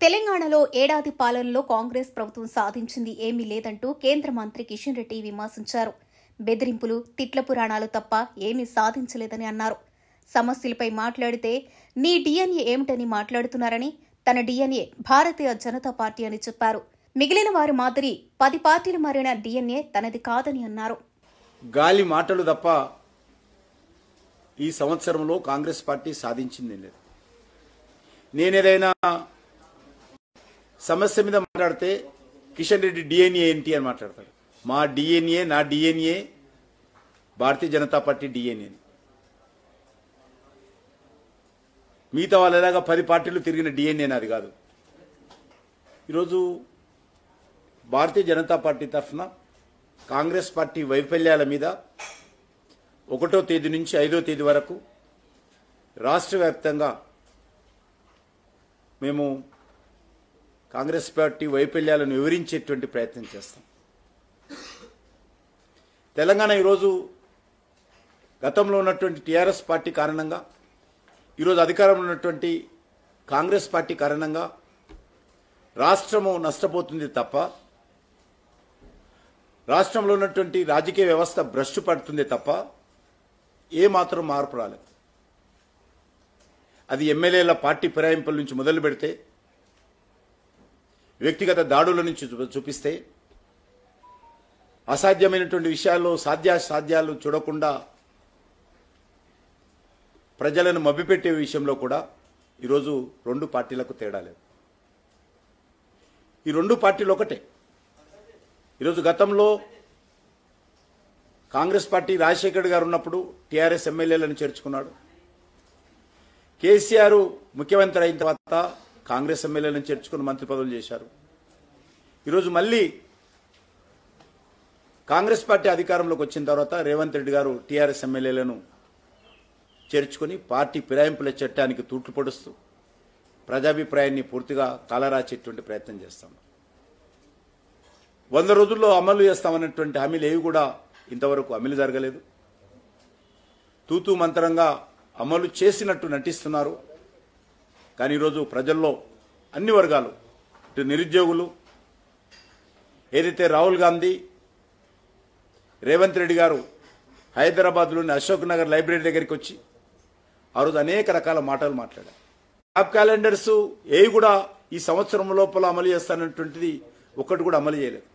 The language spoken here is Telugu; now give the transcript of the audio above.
తెలంగాణలో ఏడాది పాలనలో కాంగ్రెస్ ప్రభుత్వం సాధించింది ఏమీ లేదంటూ కేంద్ర మంత్రి కిషన్ రెడ్డి విమర్శించారు. బెదిరింపులు, తిట్ల పురాణాలు తప్ప ఏమీ సాధించలేదని అన్నారు. సమస్యలపై మాట్లాడితే నీ డిఎన్ఏ ఏమిటని మాట్లాడుతున్నారని, తన డిఎన్ఏ భారతీయ జనతా పార్టీ అని చెప్పారు. మిగిలిన వారి మాదిరి 10 పార్టీలు మారిన డిఎన్ఏ తనది కాదని అన్నారు. గాలి మాటలు తప్ప ఈ సంవత్సరంలో కాంగ్రెస్ పార్టీ సాధించింది లేదు. నేనేదైనా సమస్య మీద మాట్లాడితే కిషన్ రెడ్డి డిఎన్ఏ ఏంటి అని మాట్లాడతాడు. మా డిఎన్ఏ, నా DNA Bharatiya Janata party DNA. మిగతా వాళ్ళలాగా 10 పార్టీలు తిరిగిన డిఎన్ఏ నాది కాదు. ఈరోజు భారతీయ జనతా పార్టీ తరఫున కాంగ్రెస్ పార్టీ వైఫల్యాల మీద 1వ తేదీ నుంచి 5వ తేదీ వరకు రాష్ట్ర వ్యాప్తంగా మేము కాంగ్రెస్ పార్టీ వైఫల్యాలను వివరించేటువంటి ప్రయత్నం చేస్తాం. తెలంగాణ ఈరోజు గతంలో ఉన్నటువంటి టీఆర్ఎస్ పార్టీ కారణంగా, ఈరోజు అధికారంలో ఉన్నటువంటి కాంగ్రెస్ పార్టీ కారణంగా రాష్ట్రము నష్టపోతుంది తప్ప రాష్ట్రంలో ఉన్నటువంటి రాజకీయ వ్యవస్థ భ్రష్టు పడుతుంది తప్ప ఏమాత్రం మార్పు రాలేదు. అది ఎమ్మెల్యేల పార్టీ ఫిరాయింపుల నుంచి మొదలు పెడితే, వ్యక్తిగత దాడుల నుంచి చూపిస్తే, అసాధ్యమైనటువంటి విషయాల్లో సాధ్యాలు చూడకుండా ప్రజలను మభ్యపెట్టే విషయంలో కూడా ఈరోజు 2 పార్టీలకు తేడా లేదు. ఈ 2 పార్టీలు ఒకటే. ఈరోజు గతంలో కాంగ్రెస్ పార్టీ రాజశేఖర్ గారు ఉన్నప్పుడు టీఆర్ఎస్ ఎమ్మెల్యేలను చేర్చుకున్నాడు. కేసీఆర్ ముఖ్యమంత్రి అయిన తర్వాత కాంగ్రెస్ ఎమ్మెల్యేలను చేర్చుకుని మంత్రి పదవులు చేశారు. ఈరోజు మళ్ళీ కాంగ్రెస్ పార్టీ అధికారంలోకి వచ్చిన తర్వాత రేవంత్ రెడ్డి గారు టీఆర్ఎస్ ఎమ్మెల్యేలను చేర్చుకుని పార్టీ ఫిరాయింపుల చట్టానికి తూట్లు పొడుస్తూ ప్రజాభిప్రాయాన్ని పూర్తిగా కాలరాచేటువంటి ప్రయత్నం చేస్తాం. 100 రోజుల్లో అమలు చేస్తామన్నటువంటి హామీలు ఏవి కూడా ఇంతవరకు అమలు జరగలేదు. తూతూ మంత్రంగా అమలు చేసినట్టు నటిస్తున్నారు. కానీ ఈరోజు ప్రజల్లో అన్ని వర్గాలు, ఇటు నిరుద్యోగులు, ఏదైతే రాహుల్ గాంధీ, రేవంత్ రెడ్డి గారు హైదరాబాద్లోని అశోక్ నగర్ లైబ్రరీ దగ్గరికి వచ్చి ఆ రోజు అనేక రకాల మాటలు మాట్లాడారు. జాబ్ క్యాలెండర్స్ ఏవి కూడా ఈ సంవత్సరం లోపల అమలు చేస్తానటువంటిది ఒక్కటి కూడా అమలు చేయలేదు.